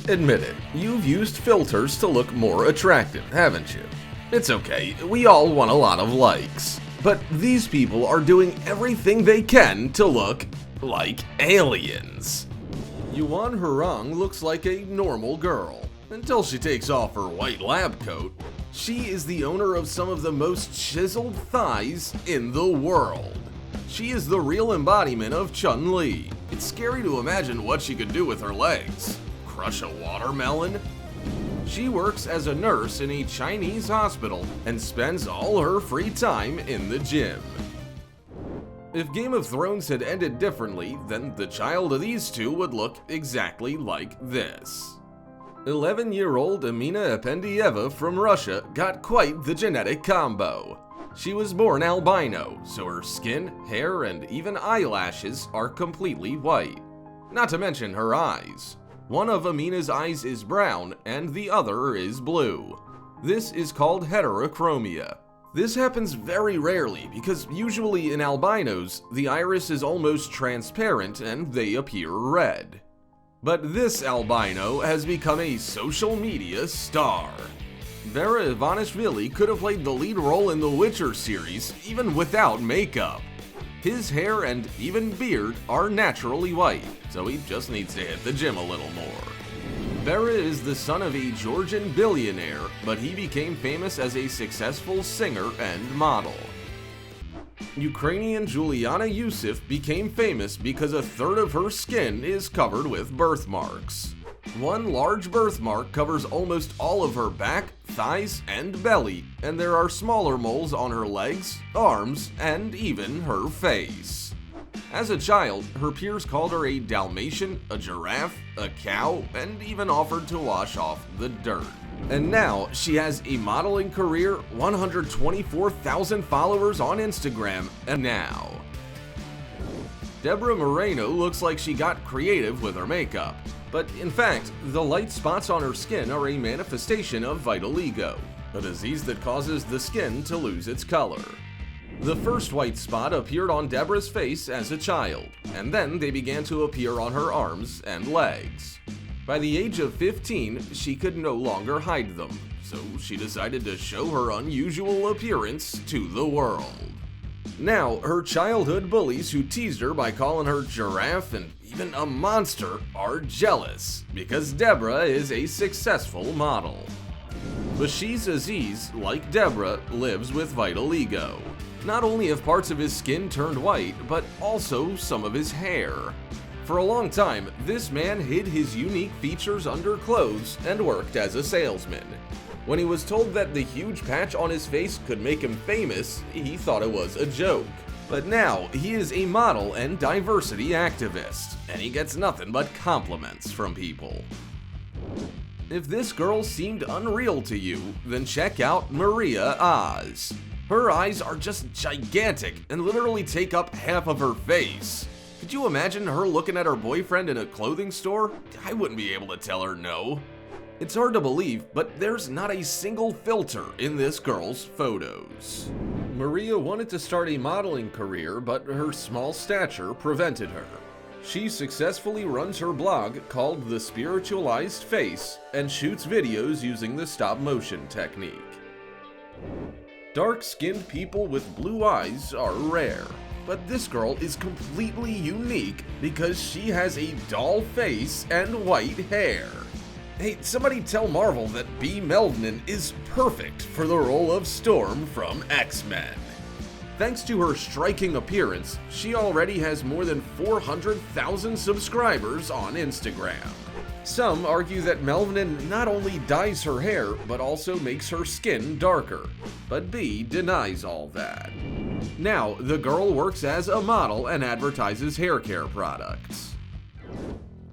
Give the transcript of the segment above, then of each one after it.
Admit it, you've used filters to look more attractive, haven't you? It's okay, we all want a lot of likes. But these people are doing everything they can to look like aliens. Yuan Hurang looks like a normal girl, until she takes off her white lab coat. She is the owner of some of the most chiseled thighs in the world. She is the real embodiment of Chun-Li. It's scary to imagine what she could do with her legs. Crush a watermelon? She works as a nurse in a Chinese hospital and spends all her free time in the gym. If Game of Thrones had ended differently, then the child of these two would look exactly like this. 11-year-old Amina Apendieva from Russia got quite the genetic combo. She was born albino, so her skin, hair, and even eyelashes are completely white. Not to mention her eyes. One of Amina's eyes is brown and the other is blue. This is called heterochromia. This happens very rarely because usually in albinos, the iris is almost transparent and they appear red. But this albino has become a social media star. Vera Ivanishvili could have played the lead role in the Witcher series even without makeup. His hair and even beard are naturally white, so he just needs to hit the gym a little more. Vera is the son of a Georgian billionaire, but he became famous as a successful singer and model. Ukrainian Juliana Yusuf became famous because a third of her skin is covered with birthmarks. One large birthmark covers almost all of her back, thighs, and belly, and there are smaller moles on her legs, arms, and even her face. As a child, her peers called her a Dalmatian, a giraffe, a cow, and even offered to wash off the dirt. And now, she has a modeling career, 124,000 followers on Instagram, and now Deborah Moreno looks like she got creative with her makeup. But in fact, the light spots on her skin are a manifestation of vitiligo, a disease that causes the skin to lose its color. The first white spot appeared on Deborah's face as a child, and then they began to appear on her arms and legs. By the age of 15, she could no longer hide them, so she decided to show her unusual appearance to the world. Now, her childhood bullies who teased her by calling her giraffe and even a monster are jealous, because Deborah is a successful model. Bashiz Aziz, like Deborah, lives with vitiligo. Not only have parts of his skin turned white, but also some of his hair. For a long time, this man hid his unique features under clothes and worked as a salesman. When he was told that the huge patch on his face could make him famous, he thought it was a joke. But now, he is a model and diversity activist, and he gets nothing but compliments from people. If this girl seemed unreal to you, then check out Maria Oz. Her eyes are just gigantic and literally take up half of her face. Could you imagine her looking at her boyfriend in a clothing store? I wouldn't be able to tell her no. It's hard to believe, but there's not a single filter in this girl's photos. Maria wanted to start a modeling career, but her small stature prevented her. She successfully runs her blog called The Spiritualized Face and shoots videos using the stop-motion technique. Dark-skinned people with blue eyes are rare, but this girl is completely unique because she has a doll face and white hair. Hey, somebody tell Marvel that B. Melvin is perfect for the role of Storm from X-Men. Thanks to her striking appearance, she already has more than 400,000 subscribers on Instagram. Some argue that Melvin not only dyes her hair, but also makes her skin darker, but B denies all that. Now, the girl works as a model and advertises hair care products.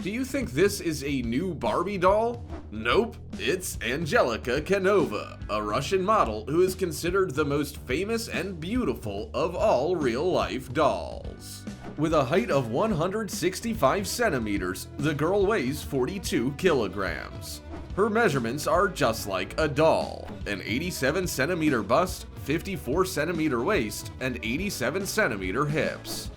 Do you think this is a new Barbie doll? Nope, it's Angelica Kenova, a Russian model who is considered the most famous and beautiful of all real-life dolls. With a height of 165 centimeters, the girl weighs 42 kilograms. Her measurements are just like a doll, an 87 centimeter bust, 54 centimeter waist, and 87 centimeter hips.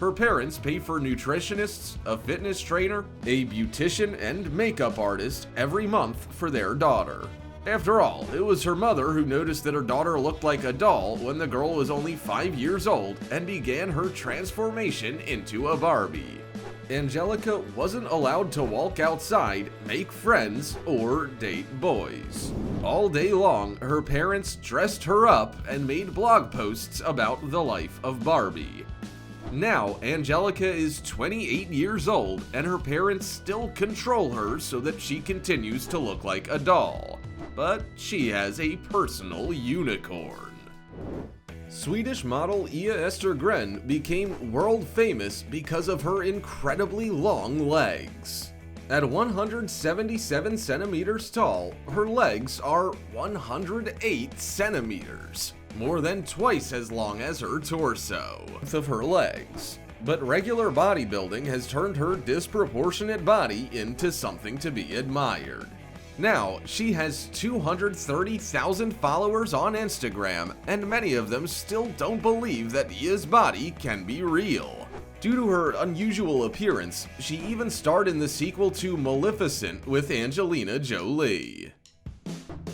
Her parents pay for nutritionists, a fitness trainer, a beautician, and makeup artist every month for their daughter. After all, it was her mother who noticed that her daughter looked like a doll when the girl was only 5 years old and began her transformation into a Barbie. Angelica wasn't allowed to walk outside, make friends, or date boys. All day long, her parents dressed her up and made blog posts about the life of Barbie. Now, Angelica is 28 years old and her parents still control her so that she continues to look like a doll. But she has a personal unicorn. Swedish model Ia Östergren became world famous because of her incredibly long legs. At 177 centimeters tall, her legs are 108 centimeters, more than twice as long as her torso. Of her legs. But regular bodybuilding has turned her disproportionate body into something to be admired. Now, she has 230,000 followers on Instagram, and many of them still don't believe that Ia's body can be real. Due to her unusual appearance, she even starred in the sequel to Maleficent with Angelina Jolie.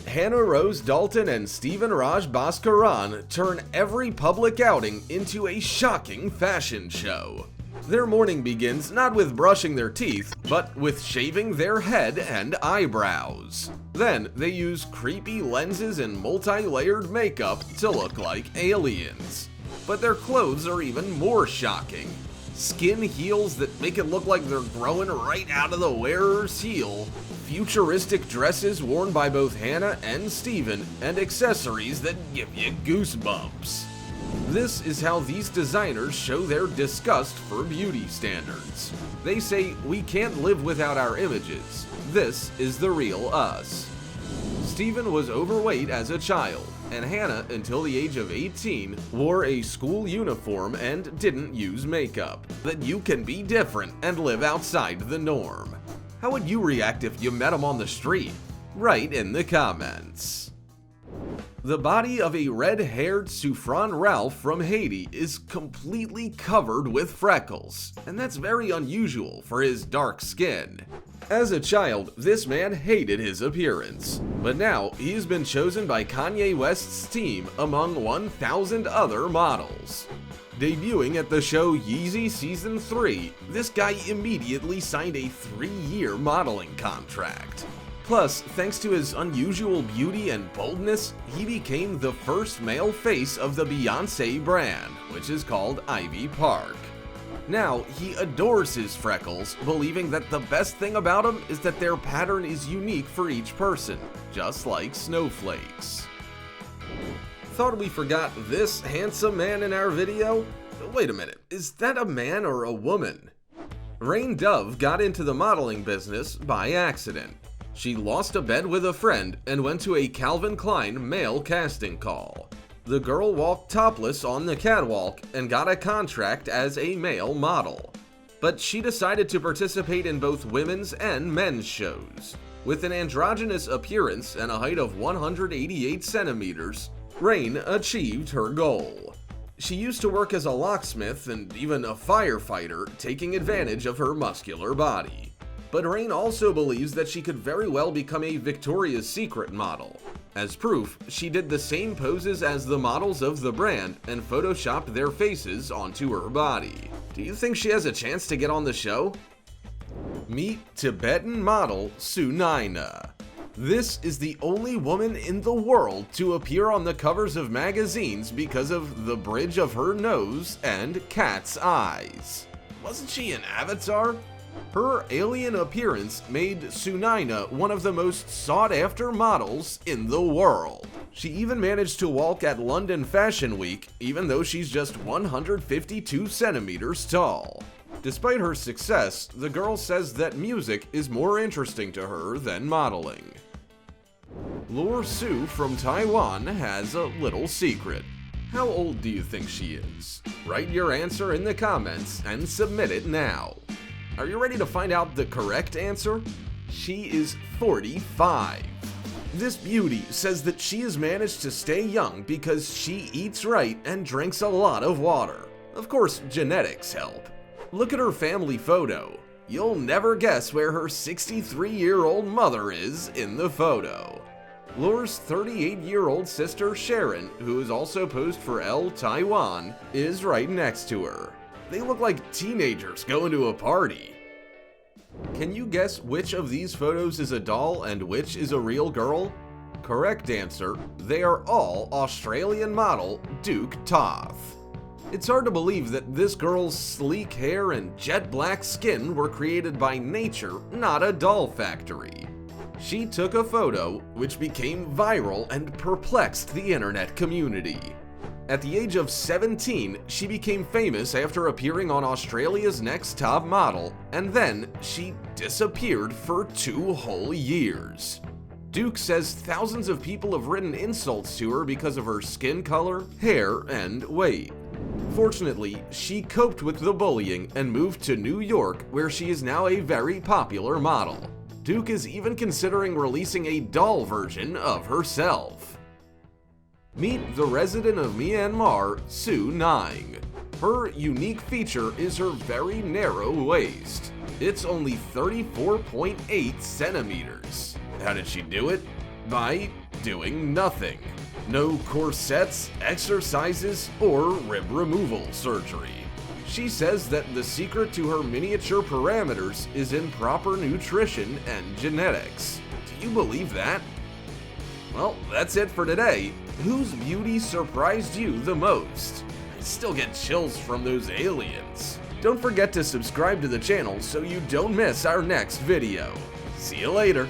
Hannah Rose Dalton and Stephen Raj Bhaskaran turn every public outing into a shocking fashion show. Their morning begins not with brushing their teeth, but with shaving their head and eyebrows. Then they use creepy lenses and multi-layered makeup to look like aliens. But their clothes are even more shocking. Skin heels that make it look like they're growing right out of the wearer's heel, futuristic dresses worn by both Hannah and Stephen, and accessories that give you goosebumps. This is how these designers show their disgust for beauty standards. They say, we can't live without our images. This is the real us. Stephen was overweight as a child, and Hannah, until the age of 18, wore a school uniform and didn't use makeup. That you can be different and live outside the norm. How would you react if you met him on the street? Write in the comments. The body of a red-haired Souffran Ralph from Haiti is completely covered with freckles, and that's very unusual for his dark skin. As a child, this man hated his appearance, but now he's been chosen by Kanye West's team among 1,000 other models. Debuting at the show Yeezy Season 3, this guy immediately signed a 3-year modeling contract. Plus, thanks to his unusual beauty and boldness, he became the first male face of the Beyoncé brand, which is called Ivy Park. Now, he adores his freckles, believing that the best thing about them is that their pattern is unique for each person, just like snowflakes. Thought we forgot this handsome man in our video? Wait a minute, is that a man or a woman? Rain Dove got into the modeling business by accident. She lost a bet with a friend and went to a Calvin Klein male casting call. The girl walked topless on the catwalk and got a contract as a male model. But she decided to participate in both women's and men's shows. With an androgynous appearance and a height of 188 centimeters, Rain achieved her goal. She used to work as a locksmith and even a firefighter, taking advantage of her muscular body. But Rain also believes that she could very well become a Victoria's Secret model. As proof, she did the same poses as the models of the brand and photoshopped their faces onto her body. Do you think she has a chance to get on the show? Meet Tibetan model Sunina. This is the only woman in the world to appear on the covers of magazines because of the bridge of her nose and cat's eyes. Wasn't she an avatar? Her alien appearance made Sunina one of the most sought-after models in the world. She even managed to walk at London Fashion Week, even though she's just 152 centimeters tall. Despite her success, the girl says that music is more interesting to her than modeling. Lor Su from Taiwan has a little secret. How old do you think she is? Write your answer in the comments and submit it now. Are you ready to find out the correct answer? She is 45. This beauty says that she has managed to stay young because she eats right and drinks a lot of water. Of course, genetics help. Look at her family photo. You'll never guess where her 63-year-old mother is in the photo. Laura's 38-year-old sister Sharon, who is also posed for Elle Taiwan, is right next to her. They look like teenagers going to a party. Can you guess which of these photos is a doll and which is a real girl? Correct answer, they are all Australian model Duke Toth. It's hard to believe that this girl's sleek hair and jet black skin were created by nature, not a doll factory. She took a photo, which became viral and perplexed the internet community. At the age of 17, she became famous after appearing on Australia's Next Top Model, and then she disappeared for 2 whole years. Duke says thousands of people have written insults to her because of her skin color, hair, and weight. Fortunately, she coped with the bullying and moved to New York, where she is now a very popular model. Duke is even considering releasing a doll version of herself. Meet the resident of Myanmar Su9. Her unique feature is her very narrow waist. It's only 34.8 centimeters. How did she do it? By doing nothing. No corsets, exercises, or rib removal surgery. She says that the secret to her miniature parameters is in proper nutrition and genetics. Do you believe that? Well, that's it for today. Whose beauty surprised you the most? I still get chills from those aliens. Don't forget to subscribe to the channel so you don't miss our next video. See you later.